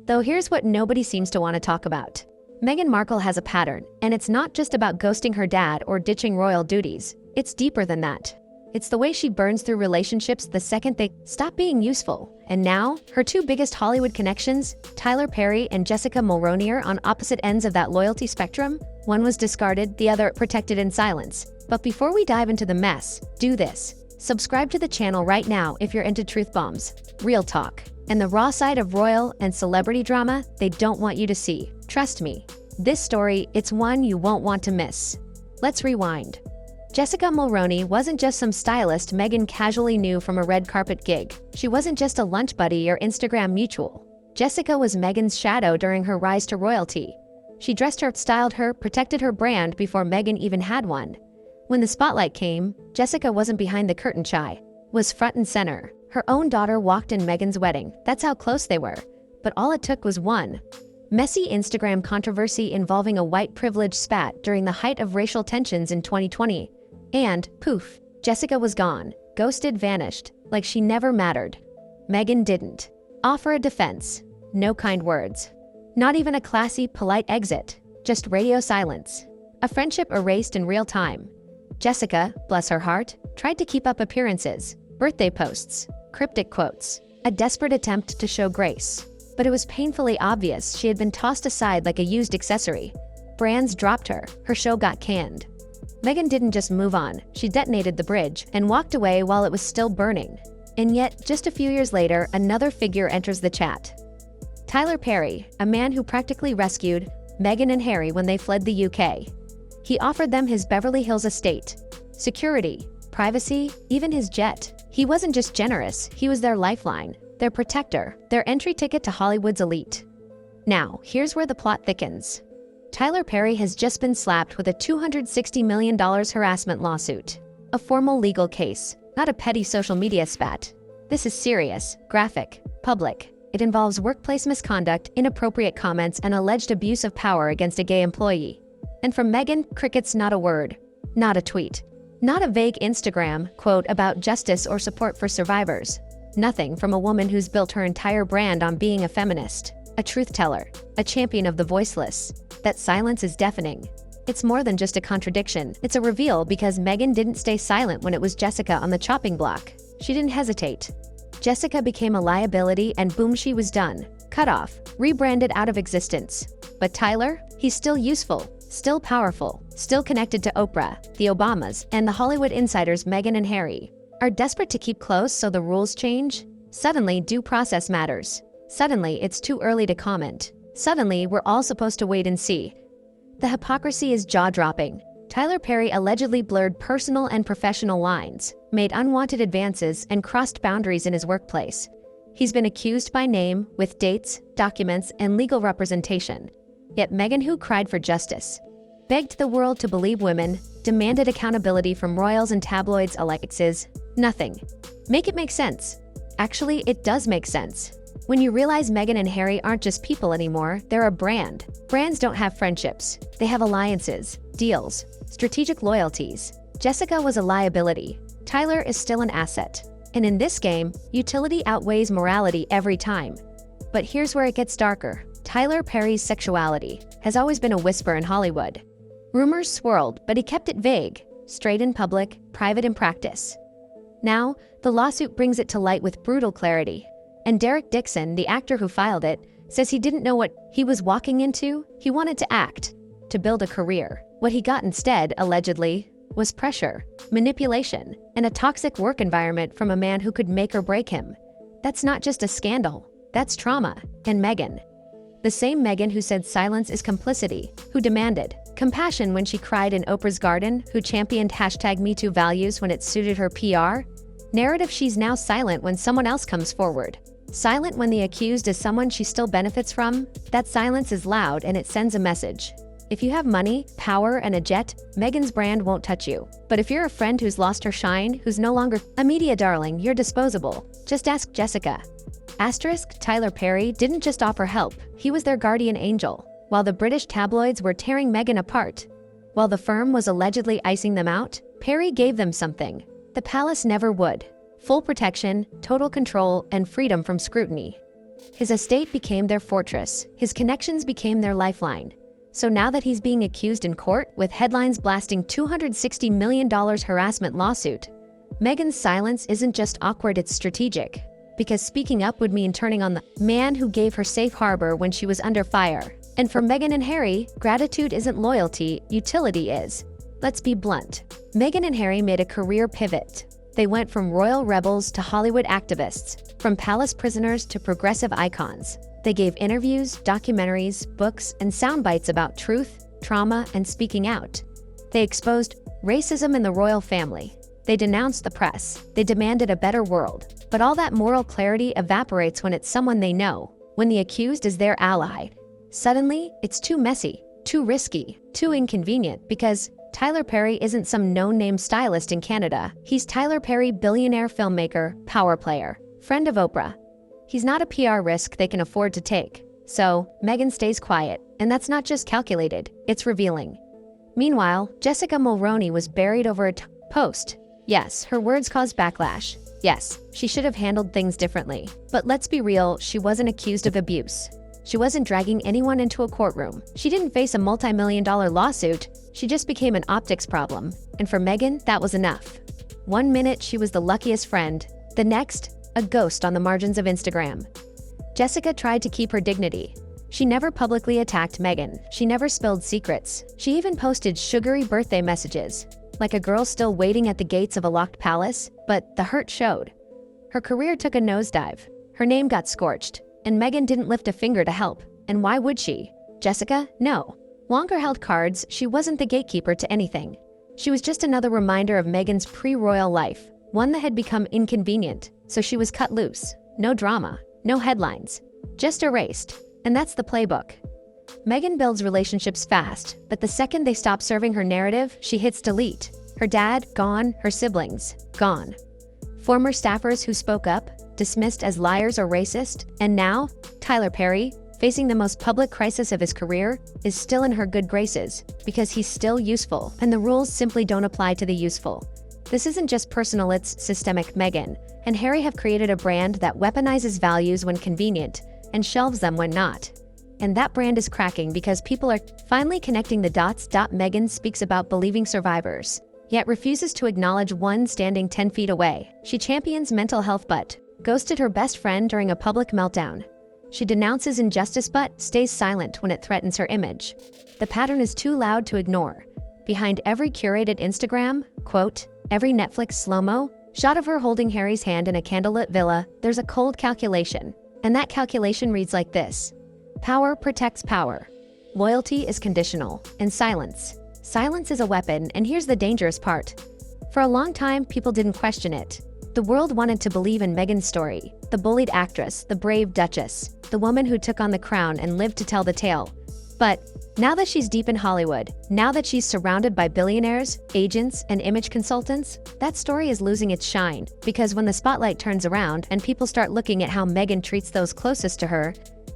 Though here's what nobody seems to want to talk about. Meghan Markle has a pattern, and it's not just about ghosting her dad or ditching royal duties. It's deeper than that. It's the way she burns through relationships the second they stop being useful. And now, her two biggest Hollywood connections, Tyler Perry and Jessica Mulroney, are on opposite ends of that loyalty spectrum. One was discarded, the other protected in silence. But before we dive into the mess, do this. Subscribe to the channel right now if you're into truth bombs, real talk, and the raw side of royal and celebrity drama they don't want you to see. Trust me, this story, it's one you won't want to miss. Let's rewind. Jessica Mulroney wasn't just some stylist Meghan casually knew from a red carpet gig. She wasn't just a lunch buddy or Instagram mutual. Jessica was Meghan's shadow during her rise to royalty. She dressed her, styled her, protected her brand before Meghan even had one. When the spotlight came, Jessica wasn't behind the curtain shy, was front and center. Her own daughter walked in Meghan's wedding. That's how close they were. But all it took was one messy Instagram controversy involving a white privilege spat during the height of racial tensions in 2020. And, poof, Jessica was gone, ghosted, vanished, like she never mattered. Meghan didn't offer a defense, no kind words. Not even a classy, polite exit, just radio silence. A friendship erased in real time. Jessica, bless her heart, tried to keep up appearances, birthday posts, cryptic quotes, a desperate attempt to show grace. But it was painfully obvious she had been tossed aside like a used accessory. Brands dropped her, her show got canned. Meghan didn't just move on, she detonated the bridge and walked away while it was still burning. And yet, just a few years later, another figure enters the chat. Tyler Perry, a man who practically rescued Meghan and Harry when they fled the UK. He offered them his Beverly Hills estate, security, privacy, even his jet. He wasn't just generous, he was their lifeline, their protector, their entry ticket to Hollywood's elite. Now, here's where the plot thickens. Tyler Perry has just been slapped with a $260 million harassment lawsuit. A formal legal case, not a petty social media spat. This is serious, graphic, public. It involves workplace misconduct, inappropriate comments, and alleged abuse of power against a gay employee. And from Meghan, crickets, not a word, not a tweet, not a vague Instagram quote about justice or support for survivors. Nothing from a woman who's built her entire brand on being a feminist, a truth teller, a champion of the voiceless. That silence is deafening. It's more than just a contradiction, it's a reveal because Meghan didn't stay silent when it was Jessica on the chopping block. She didn't hesitate. Jessica became a liability and boom, she was done. Cut off, rebranded out of existence. But Tyler? He's still useful, still powerful, still connected to Oprah, the Obamas, and the Hollywood insiders Meghan and Harry. Are desperate to keep close so the rules change? Suddenly, due process matters. Suddenly, it's too early to comment. Suddenly, we're all supposed to wait and see. The hypocrisy is jaw-dropping. Tyler Perry allegedly blurred personal and professional lines, made unwanted advances, and crossed boundaries in his workplace. He's been accused by name, with dates, documents, and legal representation. Yet Meghan, who cried for justice, begged the world to believe women, demanded accountability from royals and tabloids alike, is nothing. Make it make sense. Actually, it does make sense. When you realize Meghan and Harry aren't just people anymore, they're a brand. Brands don't have friendships. They have alliances, deals, strategic loyalties. Jessica was a liability. Tyler is still an asset. And in this game, utility outweighs morality every time. But here's where it gets darker. Tyler Perry's sexuality has always been a whisper in Hollywood. Rumors swirled, but he kept it vague, straight in public, private in practice. Now, the lawsuit brings it to light with brutal clarity. And Derek Dixon, the actor who filed it, says he didn't know what he was walking into. He wanted to act, to build a career. What he got instead, allegedly, was pressure, manipulation, and a toxic work environment from a man who could make or break him. That's not just a scandal, that's trauma. And Meghan, the same Meghan who said silence is complicity, who demanded compassion when she cried in Oprah's garden, who championed #MeToo values when it suited her PR, narrative, she's now silent when someone else comes forward. Silent when the accused is someone she still benefits from. That silence is loud and it sends a message. If you have money, power, and a jet, Meghan's brand won't touch you. But if you're a friend who's lost her shine, who's no longer a media darling, you're disposable. Just ask Jessica. Tyler Perry didn't just offer help, he was their guardian angel. While the British tabloids were tearing Meghan apart, while the firm was allegedly icing them out, Perry gave them something the palace never would: full protection, total control, and freedom from scrutiny. His estate became their fortress. His connections became their lifeline. So now that he's being accused in court, with headlines blasting $260 million harassment lawsuit, Meghan's silence isn't just awkward, it's strategic. Because speaking up would mean turning on the man who gave her safe harbor when she was under fire. And for Meghan and Harry, gratitude isn't loyalty, utility is. Let's be blunt. Meghan and Harry made a career pivot. They went from royal rebels to Hollywood activists, from palace prisoners to progressive icons. They gave interviews, documentaries, books, and sound bites about truth, trauma, and speaking out. They exposed racism in the royal family. They denounced the press. They demanded a better world. But all that moral clarity evaporates when it's someone they know, when the accused is their ally. Suddenly, it's too messy, too risky, too inconvenient, because Tyler Perry isn't some no-name stylist in Canada. He's Tyler Perry, billionaire filmmaker, power player, friend of Oprah. He's not a PR risk they can afford to take. So, Meghan stays quiet, and that's not just calculated, it's revealing. Meanwhile, Jessica Mulroney was buried over a post. Yes, her words caused backlash. Yes, she should have handled things differently. But let's be real, she wasn't accused of abuse. She wasn't dragging anyone into a courtroom. She didn't face a multi-million-dollar lawsuit. She just became an optics problem. And for Meghan, that was enough. One minute, she was the luckiest friend. The next, a ghost on the margins of Instagram. Jessica tried to keep her dignity. She never publicly attacked Meghan. She never spilled secrets. She even posted sugary birthday messages, like a girl still waiting at the gates of a locked palace, but the hurt showed. Her career took a nosedive. Her name got scorched, and Meghan didn't lift a finger to help. And why would she? Jessica? No. Longer held cards, she wasn't the gatekeeper to anything. She was just another reminder of Meghan's pre-royal life, one that had become inconvenient. So she was cut loose. No drama, no headlines, just erased. And that's the playbook. Meghan builds relationships fast, but the second they stop serving her narrative, she hits delete. Her dad, gone. Her siblings, gone. Former staffers who spoke up, dismissed as liars or racist. And now, Tyler Perry, facing the most public crisis of his career, is still in her good graces because he's still useful, and the rules simply don't apply to the useful. This isn't just personal, it's systemic. Meghan and Harry have created a brand that weaponizes values when convenient and shelves them when not. And that brand is cracking because people are finally connecting the dots. Meghan speaks about believing survivors, yet refuses to acknowledge one standing 10 feet away. She champions mental health but ghosted her best friend during a public meltdown. She denounces injustice but stays silent when it threatens her image. The pattern is too loud to ignore. Behind every curated Instagram, quote, every Netflix slow-mo shot of her holding Harry's hand in a candlelit villa, there's a cold calculation. And that calculation reads like this. Power protects power. Loyalty is conditional. And silence. Silence is a weapon, and here's the dangerous part. For a long time, people didn't question it. The world wanted to believe in Meghan's story. The bullied actress, the brave duchess, the woman who took on the crown and lived to tell the tale. But now that she's deep in Hollywood, now that she's surrounded by billionaires, agents, and image consultants, that story is losing its shine. Because when the spotlight turns around and people start looking at how Meghan treats those closest to her,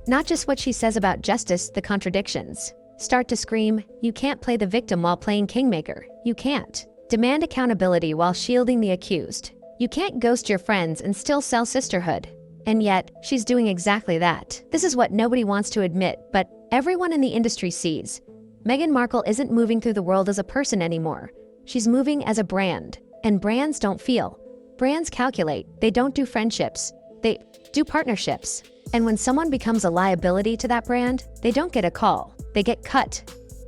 not just what she says about justice, the contradictions start to scream, you can't play the victim while playing kingmaker. You can't demand accountability while shielding the accused. You can't ghost your friends and still sell sisterhood. And yet, she's doing exactly that. This is what nobody wants to admit, but everyone in the industry sees. Meghan Markle isn't moving through the world as a person anymore. She's moving as a brand. And brands don't feel. Brands calculate. They don't do friendships. They do partnerships. And when someone becomes a liability to that brand, they don't get a call. They get cut.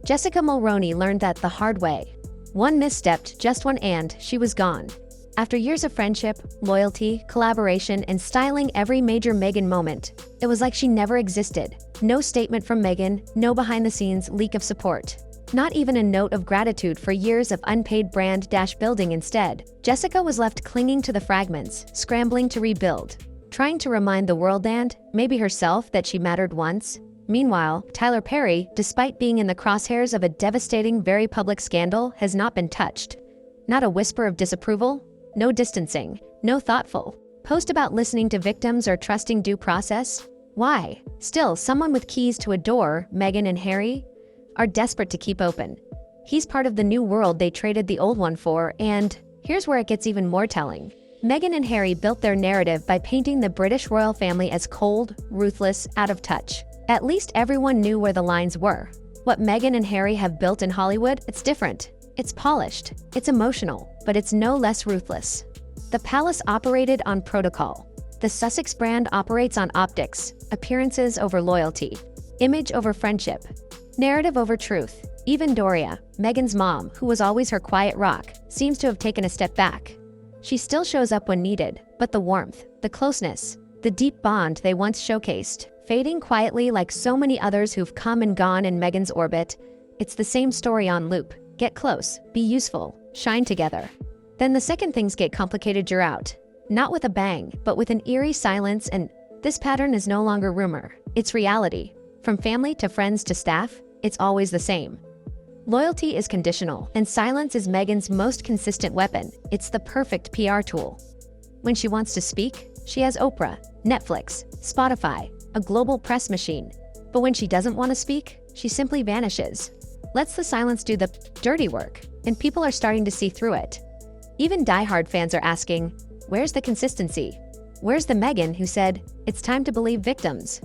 Jessica Mulroney learned that the hard way. One misstepped, just one, and she was gone. After years of friendship, loyalty, collaboration, and styling every major Meghan moment, it was like she never existed. No statement from Meghan, no behind-the-scenes leak of support. Not even a note of gratitude for years of unpaid brand-building. Instead, Jessica was left clinging to the fragments, scrambling to rebuild, trying to remind the world and, maybe herself, that she mattered once. Meanwhile, Tyler Perry, despite being in the crosshairs of a devastating, very public scandal, has not been touched. Not a whisper of disapproval. No distancing, no thoughtful post about listening to victims or trusting due process. Why? Still, someone with keys to a door, Meghan and Harry, are desperate to keep open. He's part of the new world they traded the old one for, and here's where it gets even more telling. Meghan and Harry built their narrative by painting the British royal family as cold, ruthless, out of touch. At least everyone knew where the lines were. What Meghan and Harry have built in Hollywood, it's different. It's polished, it's emotional, but it's no less ruthless. The palace operated on protocol. The Sussex brand operates on optics, appearances over loyalty, image over friendship, narrative over truth. Even Doria, Meghan's mom, who was always her quiet rock, seems to have taken a step back. She still shows up when needed, but the warmth, the closeness, the deep bond they once showcased, fading quietly like so many others who've come and gone in Meghan's orbit. It's the same story on loop. Get close, be useful, shine together. Then the second things get complicated, you're out. Not with a bang, but with an eerie silence, and this pattern is no longer rumor. It's reality. From family to friends to staff, it's always the same. Loyalty is conditional, and silence is Meghan's most consistent weapon. It's the perfect PR tool. When she wants to speak, she has Oprah, Netflix, Spotify, a global press machine. But when she doesn't want to speak, she simply vanishes. Lets the silence do the dirty work, and people are starting to see through it. Even diehard fans are asking, where's the consistency? Where's the Meghan who said, it's time to believe victims?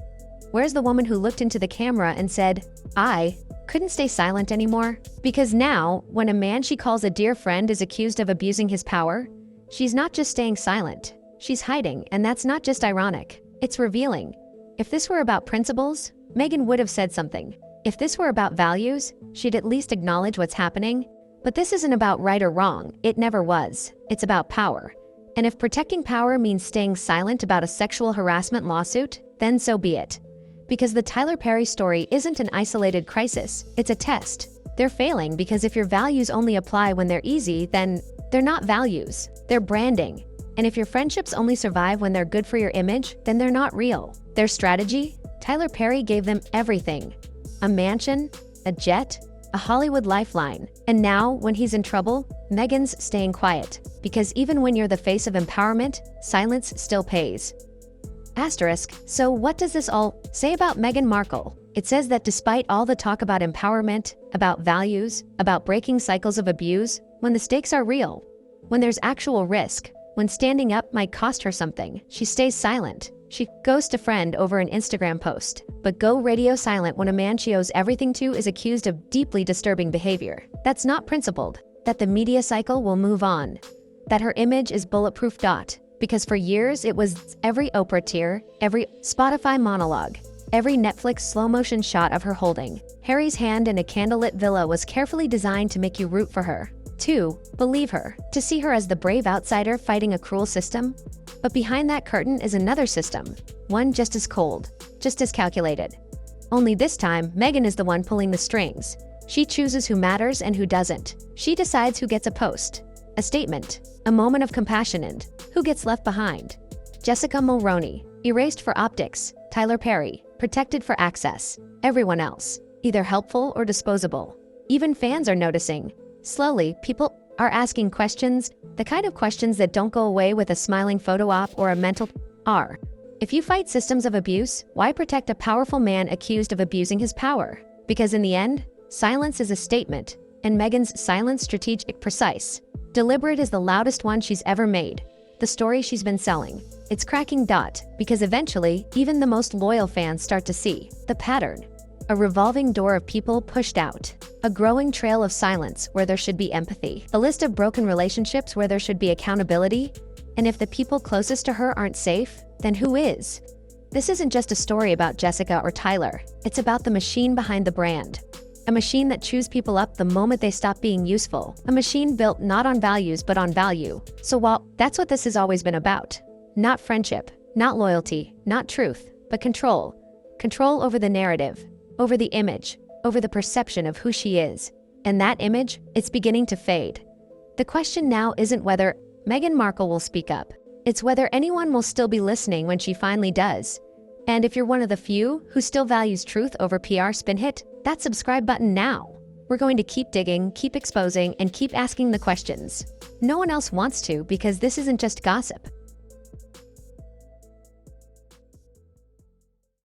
Where's the woman who looked into the camera and said, I couldn't stay silent anymore? Because now, when a man she calls a dear friend is accused of abusing his power, she's not just staying silent, she's hiding, and that's not just ironic, it's revealing. If this were about principles, Meghan would have said something. If this were about values, she'd at least acknowledge what's happening. But this isn't about right or wrong, it never was. It's about power. And if protecting power means staying silent about a sexual harassment lawsuit, then so be it. Because the Tyler Perry story isn't an isolated crisis, it's a test. They're failing because if your values only apply when they're easy, then they're not values, they're branding. And if your friendships only survive when they're good for your image, then they're not real. Their strategy? Tyler Perry gave them everything. A mansion, a jet, a Hollywood lifeline. And now, when he's in trouble, Meghan's staying quiet. Because even when you're the face of empowerment, silence still pays. Asterisk, so what does this all say about Meghan Markle? It says that despite all the talk about empowerment, about values, about breaking cycles of abuse, when the stakes are real, when there's actual risk, when standing up might cost her something, she stays silent. She ghosts a friend over an Instagram post, but go radio silent when a man she owes everything to is accused of deeply disturbing behavior. That's not principled. That the media cycle will move on. That her image is bulletproof. Because for years it was every Oprah tear, every Spotify monologue, every Netflix slow-motion shot of her holding Harry's hand in a candlelit villa was carefully designed to make you root for her, to believe her, to see her as the brave outsider fighting a cruel system. But behind that curtain is another system, one just as cold, just as calculated. Only this time, Meghan is the one pulling the strings. She chooses who matters and who doesn't. She decides who gets a post, a statement, a moment of compassion, and who gets left behind. Jessica Mulroney, erased for optics. Tyler Perry, protected for access. Everyone else, either helpful or disposable. Even fans are noticing. Slowly, people are asking questions, the kind of questions that don't go away with a smiling photo op or a mental R. If you fight systems of abuse, why protect a powerful man accused of abusing his power? Because in the end, silence is a statement, and Meghan's silence strategic, precise. Deliberate is the loudest one she's ever made. The story she's been selling. It's cracking. Because eventually, even the most loyal fans start to see the pattern. A revolving door of people pushed out. A growing trail of silence where there should be empathy. A list of broken relationships where there should be accountability. And if the people closest to her aren't safe, then who is? This isn't just a story about Jessica or Tyler. It's about the machine behind the brand. A machine that chews people up the moment they stop being useful. A machine built not on values but on value. So while that's what this has always been about. Not friendship, not loyalty, not truth, but control. Control over the narrative, over the image, over the perception of who she is. And that image, it's beginning to fade. The question now isn't whether Meghan Markle will speak up. It's whether anyone will still be listening when she finally does. And if you're one of the few who still values truth over PR spin, hit that subscribe button now. We're going to keep digging, keep exposing, and keep asking the questions. No one else wants to, because this isn't just gossip.